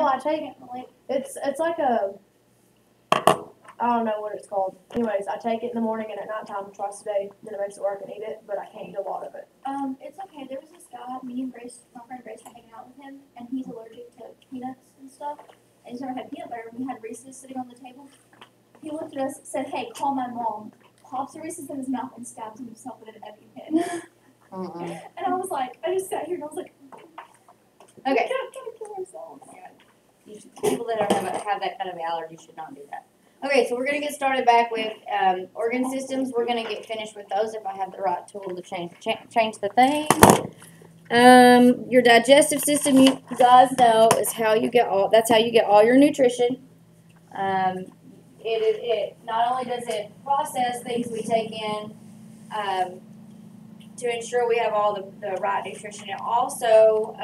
Well, I take it's like a I don't know what it's called. Anyways, I take it in the morning and at nighttime twice a day. Then it makes it work and eat it, but I can't eat a lot of it. It's okay. There was this guy, me and Grace, my friend Grace, were hanging out with him, and he's allergic to peanuts and stuff. And he's never had peanut butter. We had Reese's sitting on the table. He looked at us, said, "Hey, call my mom." Pops a Reese's in his mouth and stabs himself with an EpiPen. And I was like, I just sat here and I was like, Okay. we gotta kill ourselves. People that have that kind of allergy should not do that. Okay, so we're going to get started back with organ systems. We're going to get finished with those if I have the right tool to change the thing. Your digestive system, you guys know, is how you get that's how you get all your nutrition. It not only does it process things we take in to ensure we have all the right nutrition, it also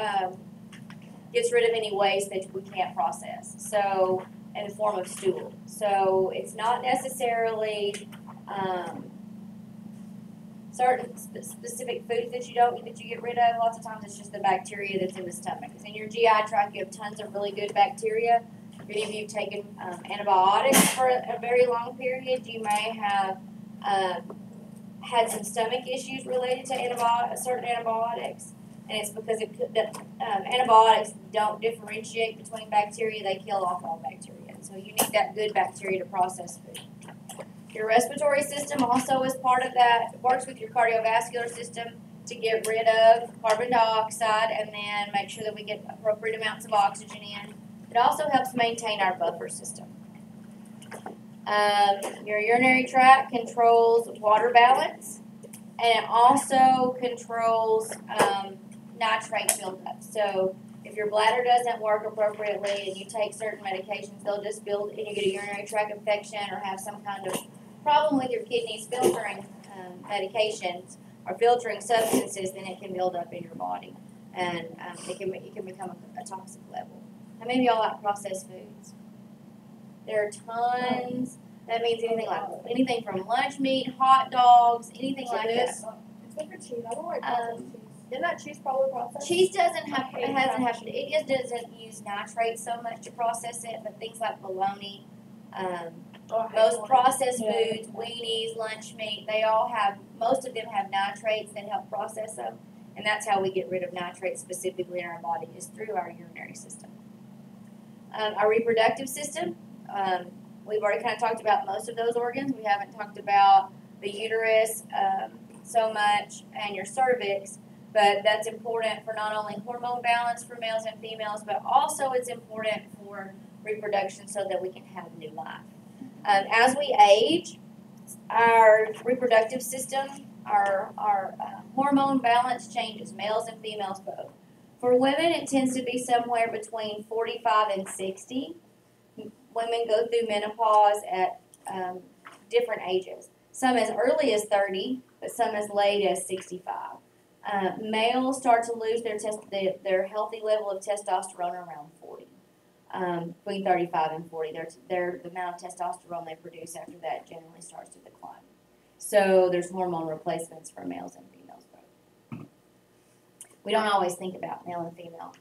gets rid of any waste that we can't process. So, in the form of stool. So it's not necessarily certain specific foods that you get rid of. Lots of times it's just the bacteria that's in the stomach. Because in your GI tract you have tons of really good bacteria. If any of you have taken antibiotics for a very long period, you may have had some stomach issues related to certain antibiotics. And it's because antibiotics don't differentiate between bacteria. They kill off all bacteria. So you need that good bacteria to process food. Your respiratory system also is part of that. It works with your cardiovascular system to get rid of carbon dioxide and then make sure that we get appropriate amounts of oxygen in. It also helps maintain our buffer system. Your urinary tract controls water balance, and it also controls nitrate buildup. So if your bladder doesn't work appropriately and you take certain medications, they'll just build, and you get a urinary tract infection or have some kind of problem with your kidneys filtering medications or filtering substances, then it can build up in your body, and it can become a toxic level. How many of y'all like processed foods? There are tons. That means anything from lunch meat, hot dogs, anything like that. Except for cheese. I don't like processed cheese. Isn't that cheese probably processed? Cheese it just doesn't use nitrate so much to process it, but things like bologna, most processed foods, weenies, lunch meat, most of them have nitrates that help process them, and that's how we get rid of nitrates specifically in our body, is through our urinary system. Our reproductive system, we've already kind of talked about most of those organs. We haven't talked about the uterus so much and your cervix. But that's important for not only hormone balance for males and females, but also it's important for reproduction so that we can have new life. As we age, our reproductive system, our hormone balance changes, males and females both. For women, it tends to be somewhere between 45 and 60. Women go through menopause at different ages. Some as early as 30, but some as late as 65. Males start to lose their healthy level of testosterone around 40, between 35 and 40. The amount of testosterone they produce after that generally starts to decline. So there's hormone replacements for males and females both. We don't always think about male and female.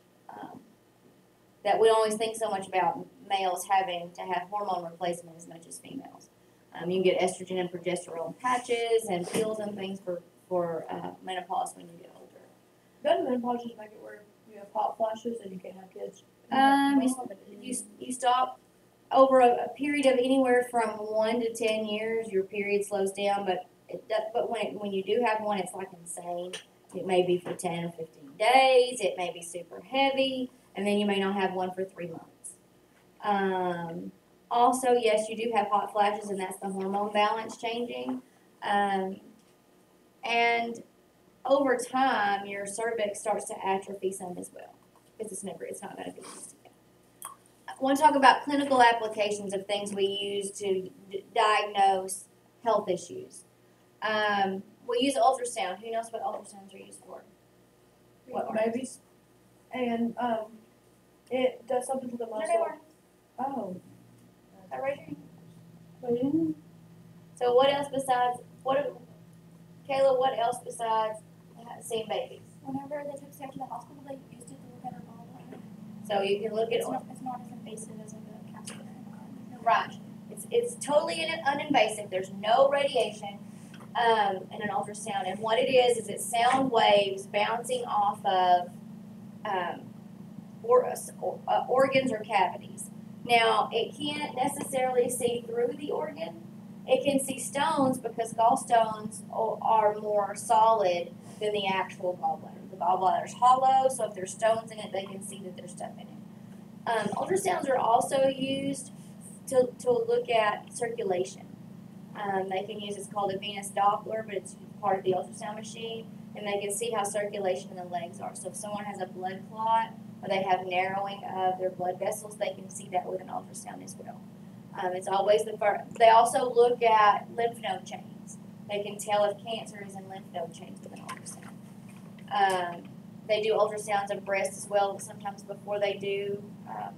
That we don't always think so much about males having to have hormone replacement as much as females. You can get estrogen and progesterone patches and pills and things for menopause when you get older. Doesn't menopause just make it where you have hot flashes and you can't have kids? You stop over a period of anywhere from 1 to 10 years. Your period slows down, but when you do have one, it's like insane. It may be for 10 or 15 days. It may be super heavy, and then you may not have one for 3 months. Also, yes, you do have hot flashes, and that's the hormone balance changing. And over time, your cervix starts to atrophy some as well, because it's not going to be used again. I want to talk about clinical applications of things we use to diagnose health issues. We use ultrasound. Who knows what ultrasounds are used for? What, babies? And it does something to the muscle. Oh. I raise your hand. So what else besides Kayla, what else besides seeing babies? Whenever they took Sarah to the hospital, they used it to look at her gallbladder. So you can look at It's not as invasive as like a CAT scan. right. It's totally uninvasive. There's no radiation in an ultrasound, and what it is it's sound waves bouncing off of organs or cavities. Now, it can't necessarily see through the organ. It can see stones because gallstones are more solid than the actual gallbladder. The gallbladder is hollow, so if there's stones in it, they can see that there's stuff in it. Ultrasounds are also used to look at circulation. They can use, it's called a venous Doppler, but it's part of the ultrasound machine, and they can see how circulation in the legs are. So if someone has a blood clot or they have narrowing of their blood vessels, they can see that with an ultrasound as well. It's always the first. They also look at lymph node chains. They can tell if cancer is in lymph node chains with an ultrasound. They do ultrasounds of breast as well, sometimes before they do a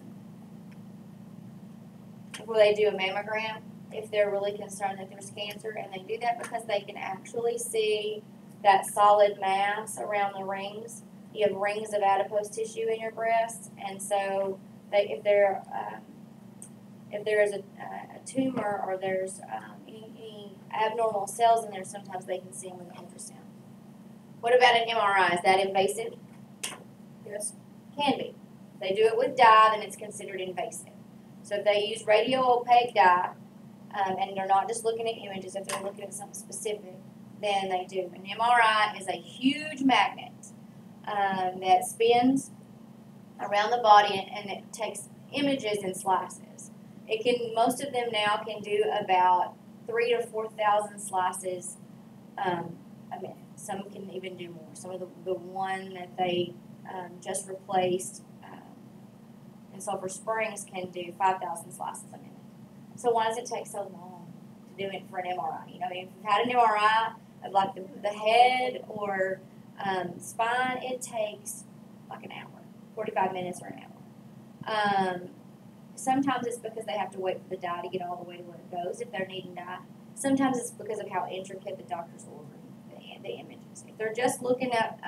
mammogram, if they're really concerned that there's cancer, and they do that because they can actually see that solid mass around the rings. You have rings of adipose tissue in your breast, and so if there is a tumor or there's any abnormal cells in there, sometimes they can see them with an ultrasound. What about an MRI? Is that invasive? Yes. Can be. If they do it with dye, then it's considered invasive. So if they use radio-opaque dye, and they're not just looking at images, if they're looking at something specific, then they do. An MRI is a huge magnet that spins around the body, and it takes images and slices. Most of them now can do about 3,000 to 4,000 slices a minute. Some can even do more. Some of the one that they just replaced in Sulphur Springs can do 5,000 slices a minute. So why does it take so long to do it for an MRI? You know, if you've had an MRI of like the head or spine, it takes like an hour, 45 minutes or an hour. Sometimes it's because they have to wait for the dye to get all the way to where it goes if they're needing dye. Sometimes it's because of how intricate the doctor's ordering the images. If they're just looking at,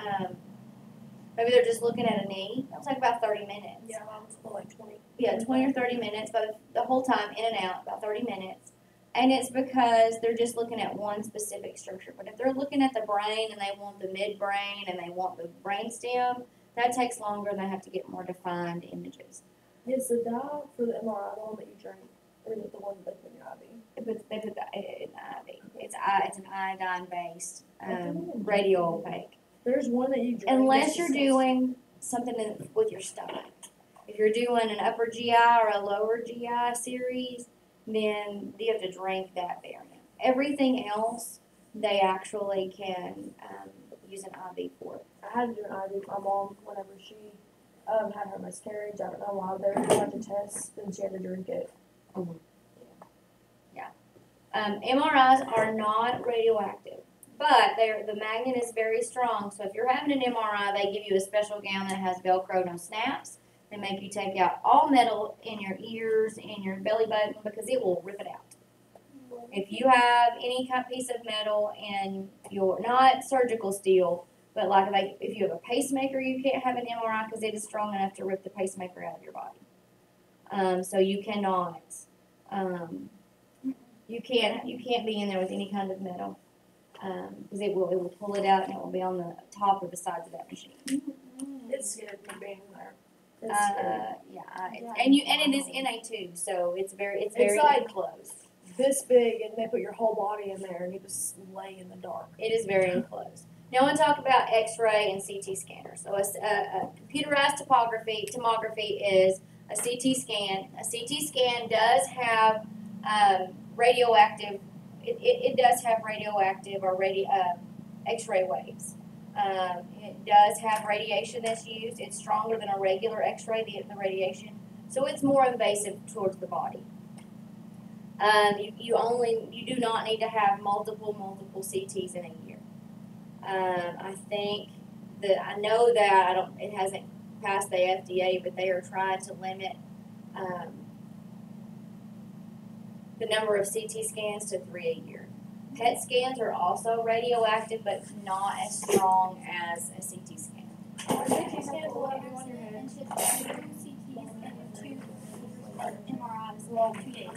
maybe they're just looking at a knee, it'll take about 30 minutes. Yeah, mine was for like 20. Yeah, 20 or 30 minutes, but the whole time in and out, about 30 minutes. And it's because they're just looking at one specific structure. But if they're looking at the brain and they want the midbrain and they want the brainstem, that takes longer and they have to get more defined images. Is the dye for the MRI the one that you drink, or is it the one that they put in your IV? They put that in the IV. It's an iodine-based, radio-opaque. There's one that you drink. Unless you're doing something with your stomach. If you're doing an upper GI or a lower GI series, then you have to drink that variant. Everything else, they actually can use an IV for it. I had to do an IV with my mom whenever she had her miscarriage. I don't know why. There was a bunch of tests, and she had to drink it. MRIs are not radioactive, but the magnet is very strong. So if you're having an MRI, they give you a special gown that has Velcro, no snaps. They make you take out all metal in your ears and your belly button because it will rip it out. If you have any kind of piece of metal and you're not surgical steel, but like if you have a pacemaker, you can't have an MRI because it is strong enough to rip the pacemaker out of your body. So you cannot. You can't be in there with any kind of metal because it will pull it out and it will be on the top or the sides of that machine. It's scared me being there. And it is in a tube, so it's very like enclosed. This big, and they put your whole body in there, and you just lay in the dark. It is very enclosed. Now I want to talk about X-ray and CT scanners. So a computerized tomography is a CT scan. A CT scan does have radioactive. It does have radioactive or X-ray waves. It does have radiation that's used. It's stronger than a regular X-ray, the radiation. So it's more invasive towards the body. You do not need to have multiple CTs in a year. I know that it hasn't passed the FDA, but they are trying to limit the number of CT scans to 3 a year. PET scans are also radioactive, but not as strong as a CT scan. CT scans will have you on your head. And should CT well, 2 days.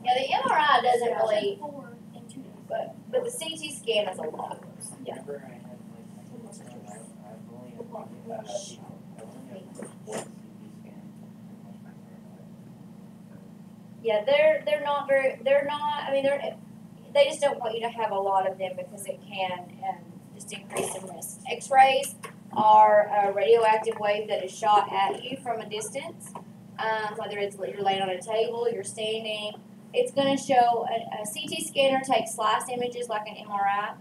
Yeah, the MRI doesn't Yeah. really, 4 in 2 days. but the CT scan is a lot. Yeah. Remember I had like, I've only had one CT scan. Yeah, they just don't want you to have a lot of them because it can just increase the risk. X-rays are a radioactive wave that is shot at you from a distance, whether it's you're laying on a table, you're standing. It's going to show, a CT scanner takes slice images like an MRI.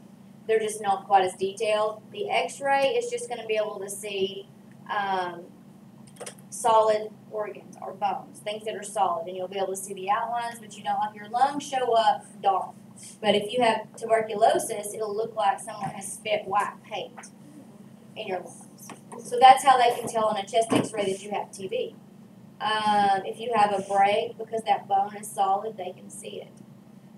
They're just not quite as detailed. The X-ray is just going to be able to see solid organs or bones, things that are solid, and you'll be able to see the outlines, but you don't, like your lungs show up dark. But if you have tuberculosis, it'll look like someone has spit white paint in your lungs. So that's how they can tell on a chest X-ray that you have TB. If you have a break, because that bone is solid, they can see it.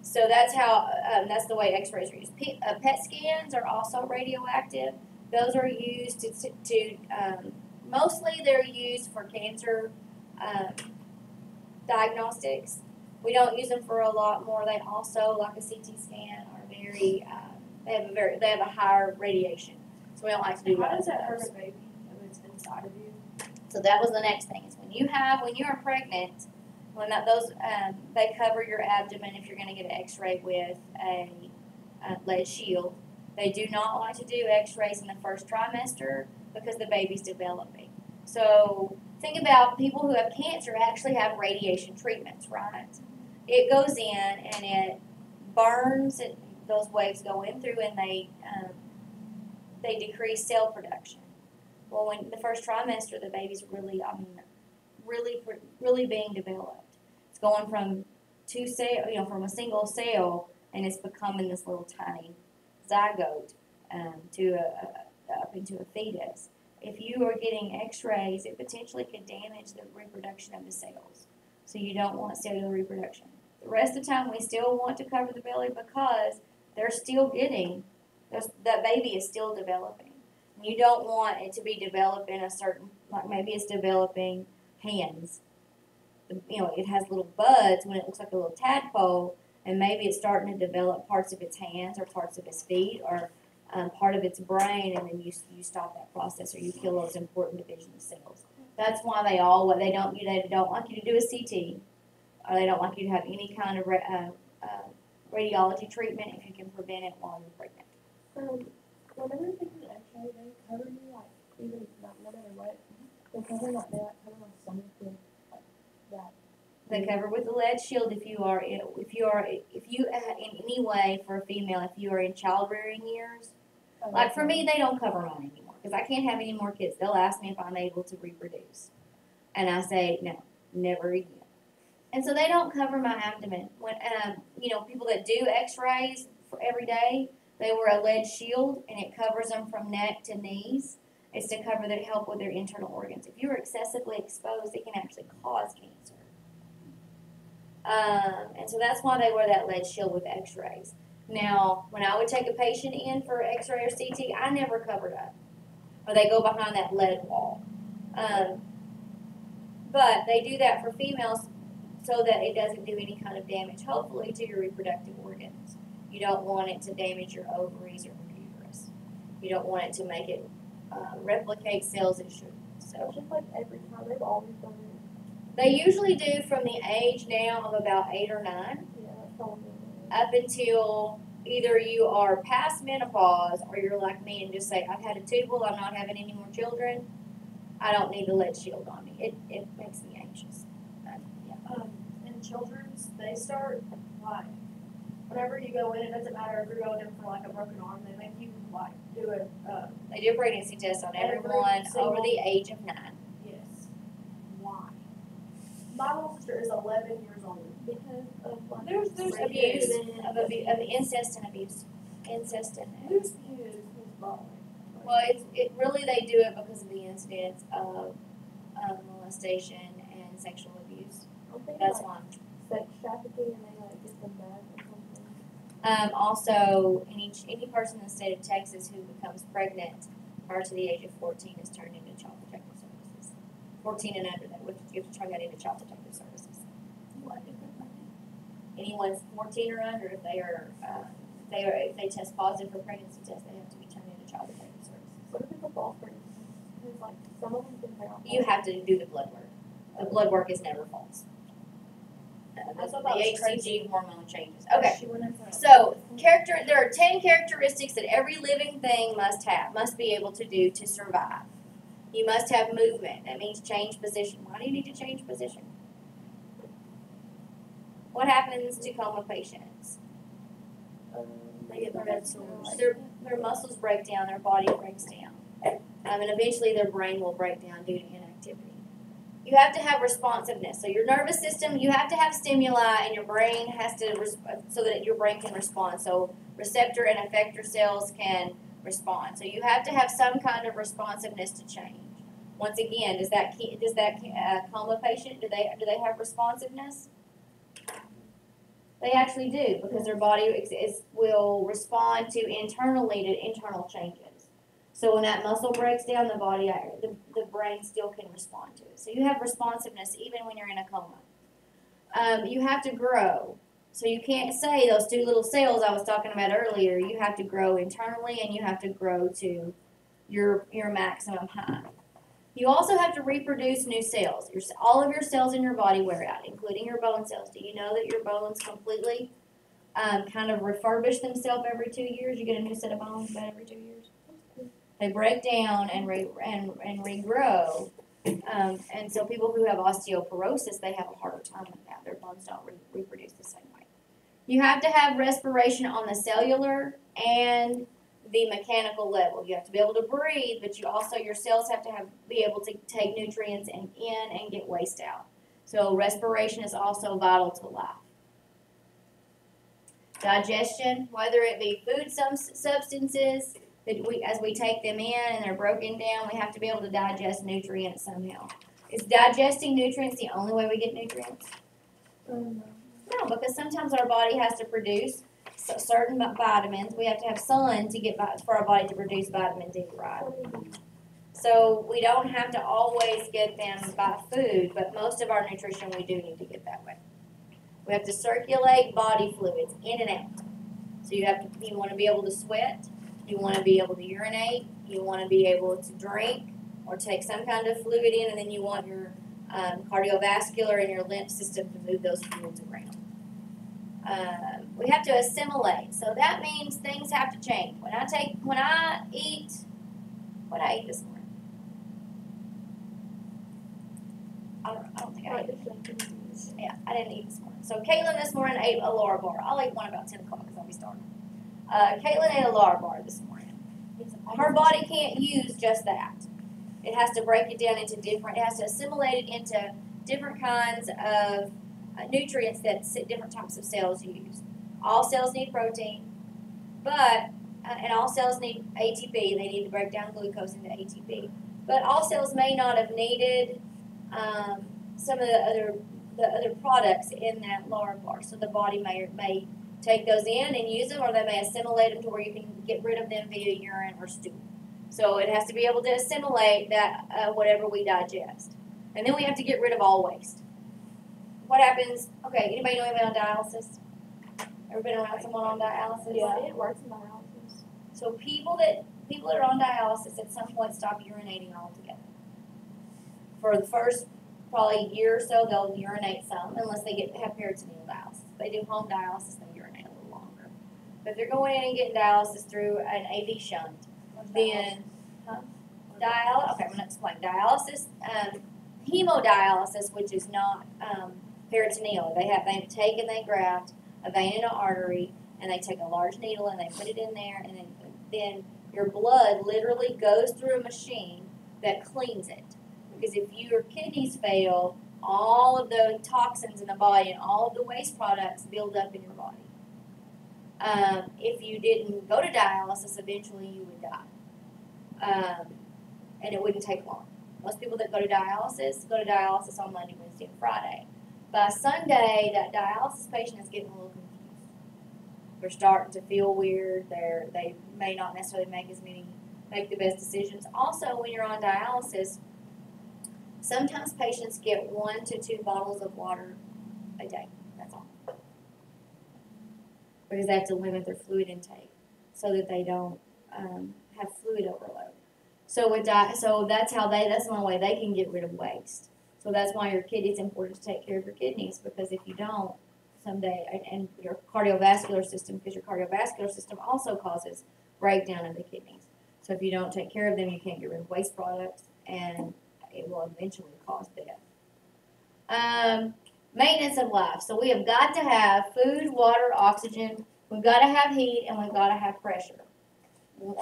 So that's how, that's the way X-rays are used. PET scans are also radioactive. Those are used to mostly they're used for cancer diagnostics. We don't use them for a lot more. They also, like a CT scan, are very they have a higher radiation. So we don't like to do How those. does that hurt a baby when it's inside of you? So that was the next thing, is when you're pregnant, they cover your abdomen if you're going to get an X-ray with a lead shield. They do not like to do X-rays in the first trimester because the baby's developing. So think about people who have cancer actually have radiation treatments, right? It goes in and it burns. Those waves go in through and they decrease cell production. Well, when the first trimester, the baby's really being developed. It's going from from a single cell, and it's becoming this little tiny zygote up into a fetus. If you are getting X-rays, it potentially could damage the reproduction of the cells. So you don't want cellular reproduction. The rest of the time, we still want to cover the belly because they're still that baby is still developing. You don't want it to be developed in a certain, like maybe it's developing hands. It has little buds when it looks like a little tadpole, and maybe it's starting to develop parts of its hands or parts of its feet or part of its brain, and then you stop that process or you kill those important division of cells. That's why they don't like you to do a CT, or they don't like you to have any kind of radiology treatment if you can prevent it while you're pregnant. Whenever you take an X-ray, they cover you like even no matter what. They cover like they like cover my stomach with like that. They cover with the lead shield if you in any way for a female, if you are in childbearing years. Like for me, they don't cover mine anymore because I can't have any more kids. They'll ask me if I'm able to reproduce, and I say no, never again. And so they don't cover my abdomen. When people that do X-rays for every day, they wear a lead shield and it covers them from neck to knees. It's to help with their internal organs. If you're excessively exposed, it can actually cause cancer. And so that's why they wear that lead shield with X-rays. Now, when I would take a patient in for X-ray or CT, I never covered up, or they go behind that lead wall. But they do that for females so that it doesn't do any kind of damage, hopefully, to your reproductive organs. You don't want it to damage your ovaries or your uterus. You don't want it to make it replicate cells it shouldn't. So Just like every time they've always done it. they usually do from the age now of about 8 or 9 Yeah, that's all up until either you are past menopause or you're like me and just say, I've had a tubal, I'm not having any more children, I don't need the lead shield on me. It makes me anxious. In children's, they start like whenever you go in, it doesn't matter if you're going in for like a broken arm, they make you like do a They do a pregnancy test on Every everyone single- over the age of 9. yes. Why? My little sister is 11 years old. Because of like There's abuse of incest and abuse. Who's who's bawling? Well, it really they do it because of the incidents of molestation and sexual abuse. I'm thinking That's like why. sex trafficking and they like get them back or something. Also, any person in the state of Texas who becomes pregnant prior to the age of 14 is turned into Child Protective Services. 14 and under that, you have to turn that into Child Protective Services. what different Anyone 14 or under, if if they test positive for pregnancy tests, they have to be turned into child protective services. What if it's a false pregnancy? Because like some of them think they're You have to do the blood work. The blood work is never false. I thought The that was HCG crazy. hormone changes. Okay. She went in for So, there are 10 characteristics that every living thing must be able to do to survive. You must have movement. That means change position. Why do you need to change position? What happens to coma patients? They get the red sores. Their muscles break down, their body breaks down. And eventually their brain will break down due to inactivity. You have to have responsiveness. So your nervous system, you have to have stimuli, and your brain has to, so that your brain can respond. So receptor and effector cells can respond. So you have to have some kind of responsiveness to change. Once again, does that coma patient, do they have responsiveness? They actually do, because their body will respond to internal changes. So when that muscle breaks down, the brain still can respond to it. So you have responsiveness even when you're in a coma. You have to grow. So you can't say those two little cells I was talking about earlier. You have to grow internally, and you have to grow to your maximum height. You also have to reproduce new cells. All of your cells in your body wear out, including your bone cells. Do you know that your bones completely kind of refurbish themselves every 2 years? You get a new set of bones about every 2 years. They break down and regrow. And so people who have osteoporosis, they have a harder time with that. Their bones don't reproduce the same way. You have to have respiration on the cellular and the mechanical level. You have to be able to breathe, but your cells have to be able to take nutrients in and get waste out. So respiration is also vital to life. Digestion, whether it be food substances, as we take them in and they're broken down, we have to be able to digest nutrients somehow. Is digesting nutrients the only way we get nutrients? No, because sometimes our body has to produce certain vitamins. We have to have sun for our body to produce vitamin D, right? So we don't have to always get them by food, but most of our nutrition we do need to get that way. We have to circulate body fluids in and out. So you want to be able to sweat. You want to be able to urinate, you want to be able to drink or take some kind of fluid in, and then you want your cardiovascular and your lymph system to move those fluids around. We have to assimilate, so that means things have to change. What did I eat this morning? I don't think I ate. Yeah, I didn't eat this morning. So Caitlin this morning ate a Laura bar. I'll eat one about 10 o'clock because I'll be starving. Caitlin ate a Laura bar this morning. Her body can't use just that. It has to break it down into it has to assimilate it into different kinds of nutrients that different types of cells use. All cells need protein, and all cells need ATP. They need to break down glucose into ATP. But all cells may not have needed some of the other products in that Laura bar. So the body may take those in and use them, or they may assimilate them to where you can get rid of them via urine or stool. So it has to be able to assimilate that whatever we digest. And then we have to get rid of all waste. What happens? Okay, anybody know anybody on dialysis? Ever been around someone on dialysis? Yeah, it works in dialysis. So people that are on dialysis at some point stop urinating altogether. For the first probably year or so, they'll urinate some unless they have peritoneal dialysis. If they do home dialysis, they urinate a little longer. But if they're going in and getting dialysis through an AV shunt, then dialysis. Okay, I'm going to explain dialysis. Hemodialysis, which is not peritoneal. They take and they graft a vein and an artery, and they take a large needle and they put it in there, and then your blood literally goes through a machine that cleans it. Because if your kidneys fail, all of the toxins in the body and all of the waste products build up in your body. If you didn't go to dialysis, eventually you would die. And it wouldn't take long. Most people that go to dialysis on Monday, Wednesday, and Friday. By Sunday, that dialysis patient is getting a little confused. They're starting to feel weird. They may not necessarily make the best decisions. Also, when you're on dialysis, sometimes patients get 1 to 2 bottles of water a day. That's all. because they have to limit their fluid intake so that they don't have fluid overload. So that's the only way they can get rid of waste. So that's why it's important to take care of your kidneys, because if you don't, someday, and your cardiovascular system, because your cardiovascular system also causes breakdown of the kidneys. So if you don't take care of them, you can't get rid of waste products, and it will eventually cause death. Maintenance of life. So we have got to have food, water, oxygen. We've got to have heat, and we've got to have pressure.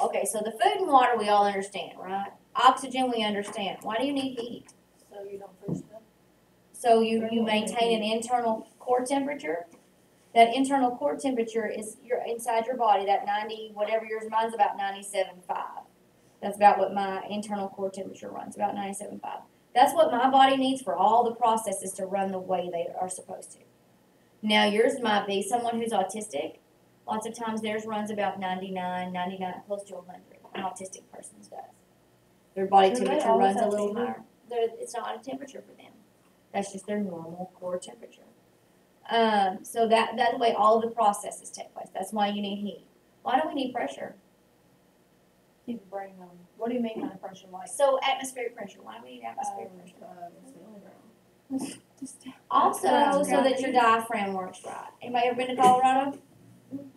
Okay, so the food and water we all understand, right? Oxygen we understand. Why do you need heat? So you don't freeze them. So you maintain an internal core temperature. That internal core temperature is inside your body, that 90, whatever yours, mine's about 97.5. That's about what my internal core temperature runs, about 97.5. That's what my body needs for all the processes to run the way they are supposed to. Now yours might be someone who's autistic. Lots of times theirs runs about 99, close to 100. An autistic person's does. Their body Do they temperature always runs a have little fever? higher. It's not a temperature for them. That's just their normal core temperature. So that's the way all of the processes take place. That's why you need heat. Why do we need pressure? Keep your brain on. What do you mean kind of pressure like? So atmospheric pressure. Why do we need atmospheric pressure? Just Also, so that your diaphragm works right. Anybody ever been to Colorado?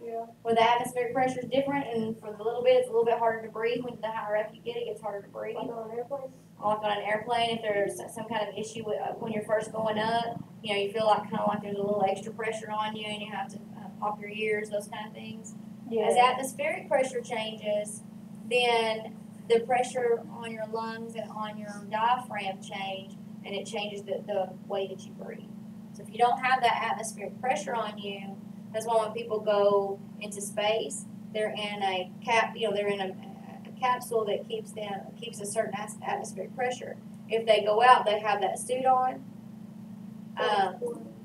yeah. Where the atmospheric pressure is different, and for the little bit, it's a little bit harder to breathe. When the higher up you get, it gets harder to breathe. Like on an airplane. Like on an airplane, if there's some kind of issue with, when you're first going up, you feel like kind of like there's a little extra pressure on you, and you have to pop your ears, those kind of things. Yeah. As atmospheric pressure changes, then the pressure on your lungs and on your diaphragm change, and it changes the way that you breathe. So if you don't have that atmospheric pressure on you, that's why when people go into space, they're in a they're in a capsule that keeps a certain atmospheric pressure. If they go out, they have that suit on.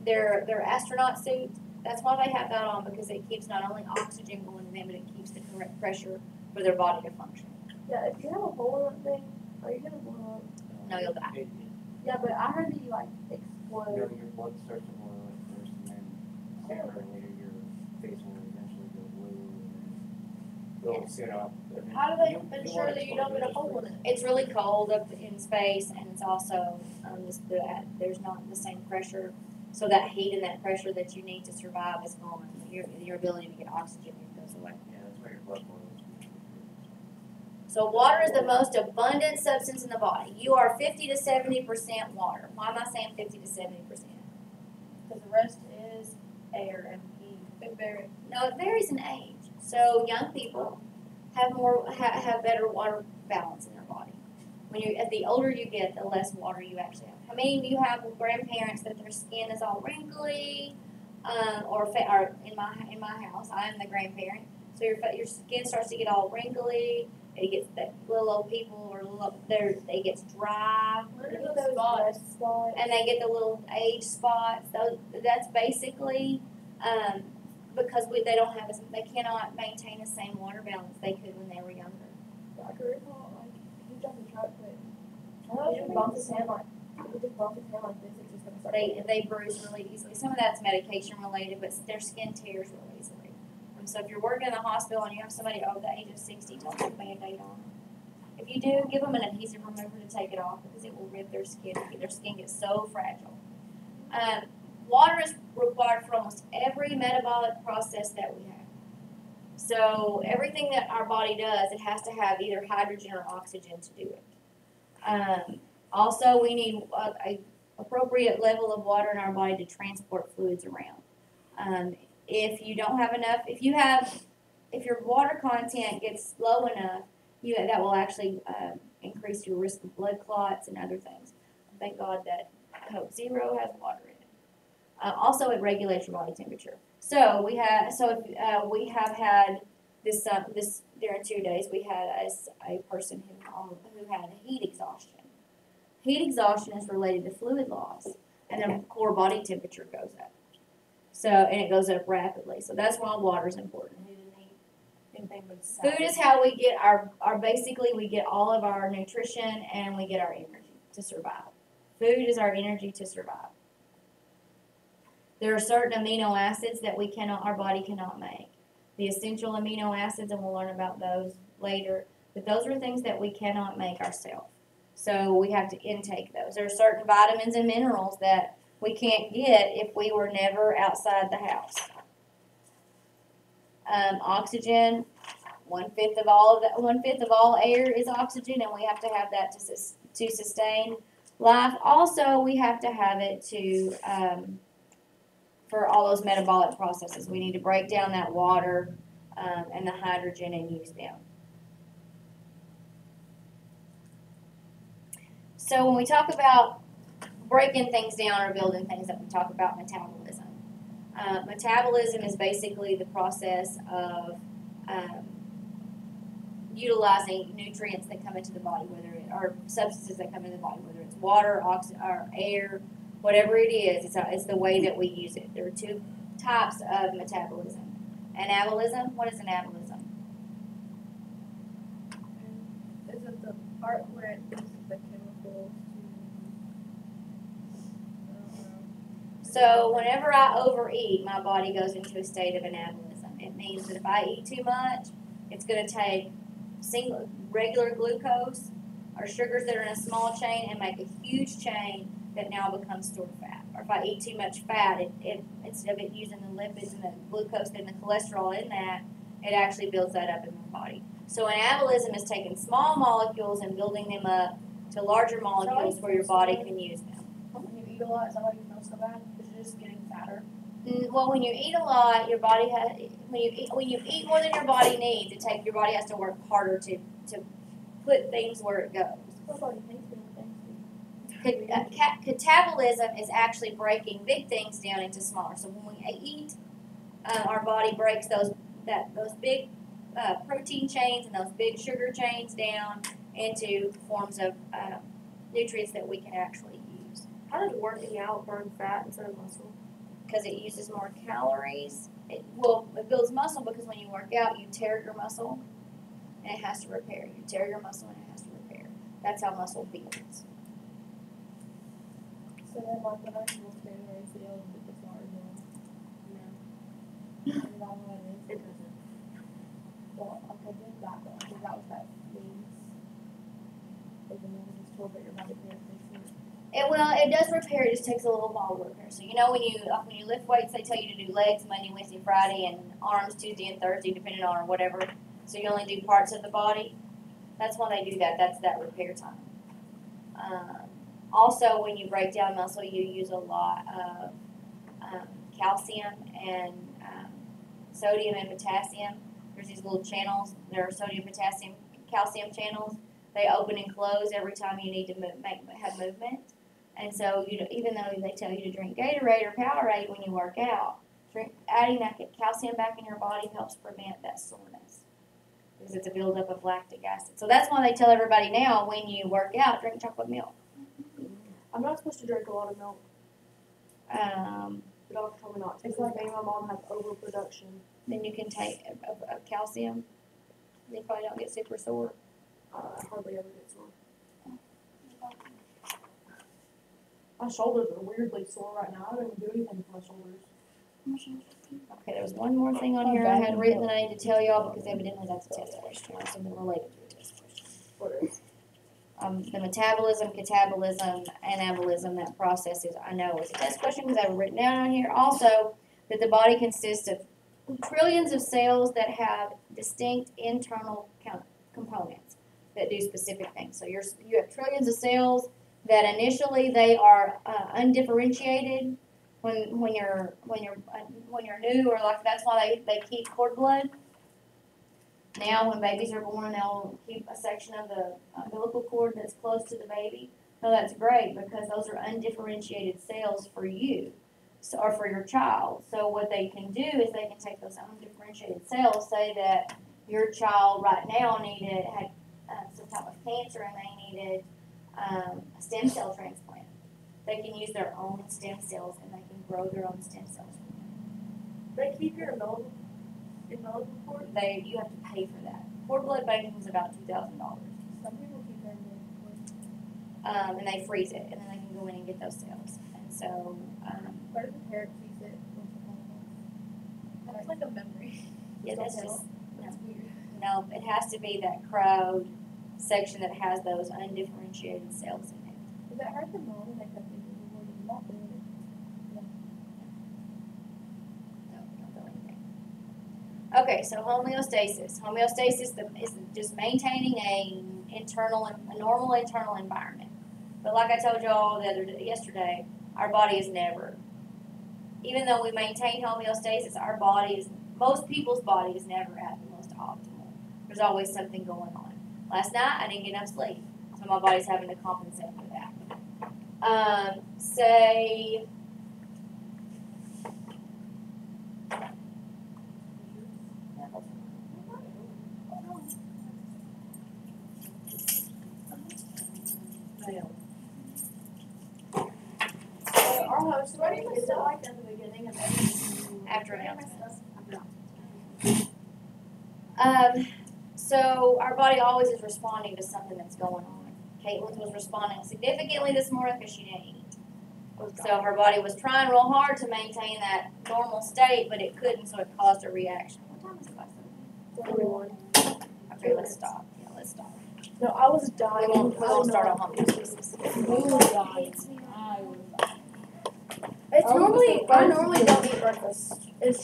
Their astronaut suit. That's why they have that on, because it keeps not only oxygen going to them, but it keeps the correct pressure for their body to function. Yeah, if you have a hole in that thing, are you gonna blow up? No, you'll die. Yeah, but I heard that you like Your explode. blood starts to boil at first, and then sooner or later your face will eventually go blue, and then it'll sit up. and then How do they you ensure won't that you explode, don't get a you'll hole in just it? It's really cold up in space, and it's also there's not the same pressure, so that heat and that pressure that you need to survive is gone. Your ability to get oxygen goes away. Yeah, that's why your blood boils. So water is the most abundant substance in the body. You are 50 to 70% water. Why am I saying 50 to 70%? Because the rest is air and heat. It varies. No, it varies in age. So young people have better water balance in their body. As the older you get, the less water you actually have. How many of you have grandparents that their skin is all wrinkly, or in my house, I am the grandparent. So your skin starts to get all wrinkly. It gets that little old people it gets dry, and they get the little age spots. That's basically because they don't have they cannot maintain the same water balance they could when they were younger. I could recall, like, he jumped the truck, but I know if he bumps his hand like, if he just bumps his hand like this, it's just gonna start. They bruise really easily. Some of that's medication related, but their skin tears really easily. So if you're working in the hospital and you have somebody over the age of 60, don't put a Band-Aid on. If you do, give them an adhesive remover to take it off, because it will rip their skin. Their skin gets so fragile. Water is required for almost every metabolic process that we have. So everything that our body does, it has to have either hydrogen or oxygen to do it. Also, we need a appropriate level of water in our body to transport fluids around. If you don't have enough, if your water content gets low enough, that will actually increase your risk of blood clots and other things. Thank God that Coke Zero has water in it. Also, it regulates your body temperature. So we have had this during 2 days. We had a person who had heat exhaustion. Heat exhaustion is related to fluid loss, and their core body temperature goes up. So, and it goes up rapidly. So that's why water is important. Anything but Food is how we get basically we get all of our nutrition and we get our energy to survive. Food is our energy to survive. There are certain amino acids that our body cannot make. The essential amino acids, and we'll learn about those later, but those are things that we cannot make ourselves. So we have to intake those. There are certain vitamins and minerals that we can't get if we were never outside the house. Oxygen, 1/5 of all air is oxygen, and we have to have that to sustain life. Also, we have to have it to for all those metabolic processes. We need to break down that water and the hydrogen and use them. So when we talk about breaking things down or building things up, we talk about metabolism. Metabolism is basically the process of utilizing nutrients that come into the body, or substances that come into the body, whether it's water, oxygen, or air, whatever it is. It's the way that we use it. There are two types of metabolism. Anabolism. What is anabolism? Is it the part where it uses the chemicals to? So whenever I overeat, my body goes into a state of anabolism. It means that if I eat too much, it's going to take regular glucose or sugars that are in a small chain and make a huge chain that now becomes stored fat. Or if I eat too much fat, it instead of it using the lipids and the glucose and the cholesterol in that, it actually builds that up in my body. So anabolism is taking small molecules and building them up to larger molecules where your body can use them. When you eat a lot, is that why you feel so bad? Because you're just getting fatter? Well, when you eat a lot, your body when you eat more than your body needs, your body has to work harder to put things where it goes. Catabolism is actually breaking big things down into smaller. So when we eat, our body breaks those big protein chains and those big sugar chains down into forms of nutrients that we can actually use. How does working out burn fat instead of muscle? Because it uses more calories. It builds muscle because when you work out, you tear your muscle and it has to repair. You tear your muscle and it has to repair. That's how muscle builds. So then, like, when I was getting ready to deal with the smart deal, it doesn't. Well, okay, then that though, because that was that means. Even though we just told that your body can't fix it. It does repair. It just takes a little while to repair. So when you lift weights, they tell you to do legs Monday, Wednesday, Friday, and arms Tuesday and Thursday, depending on or whatever. So you only do parts of the body. That's why they do that. That's that repair time. Also, when you break down muscle, you use a lot of calcium and sodium and potassium. There's these little channels. There are sodium, potassium, calcium channels. They open and close every time you need to have movement. And so, even though they tell you to drink Gatorade or Powerade when you work out, adding that calcium back in your body helps prevent that soreness because it's a buildup of lactic acid. So that's why they tell everybody now when you work out, drink chocolate milk. I'm not supposed to drink a lot of milk. The doctor told me not to. It's like me and my mom have overproduction. Then you can take a calcium. You probably don't get super sore. I hardly ever get sore. My shoulders are weirdly sore right now. I don't even do anything for my shoulders. Okay, there was one more thing on here I had written that I need to tell y'all because evidently that's a test question or something related to a test question. What is? The metabolism, catabolism, anabolism, that process is a test question because I have it written down on here. Also, that the body consists of trillions of cells that have distinct internal components that do specific things. So you have trillions of cells that initially they are undifferentiated when you're new, or like that's why they keep cord blood. Now, when babies are born, they'll keep a section of the umbilical cord that's close to the baby. So that's great because those are undifferentiated cells for you, or for your child. So what they can do is they can take those undifferentiated cells, say that your child right now had some type of cancer and they needed a stem cell transplant. They can use their own stem cells and they can grow their own stem cells. They keep your umbilical cord? You have to pay for that. Cord blood banking is about $2,000. Some people keep their umbilical cord. And they freeze it, and then they can go in and get those cells. And so, where do the parents use it? like a memory. Yeah, that's just, That's weird. no, it has to be that crowd section that has those undifferentiated cells in it. Did that hurt the mom when they kept thinking we were not doing it? No, don't feel anything. Okay, so homeostasis. Homeostasis is just maintaining a normal internal environment. But like I told y'all yesterday, our body is never, even though we maintain homeostasis, most people's body is never at the most optimal. There's always something going on. Last night I didn't get enough sleep, so my body's having to compensate for that. Say. Our host, what do you Is it like at the beginning of every? After announcements. So our body always is responding to something that's going on. Caitlin's was responding significantly this morning because she didn't eat. So her body was trying real hard to maintain that normal state, but it couldn't, so it caused a reaction. What time is it? 21. Okay, let's stop. Yeah, let's stop. No, I was We dying. won't start on homeostasis. We were dying. Hates me. It's Oh, normally, it's the I first normally thing. don't eat breakfast. It's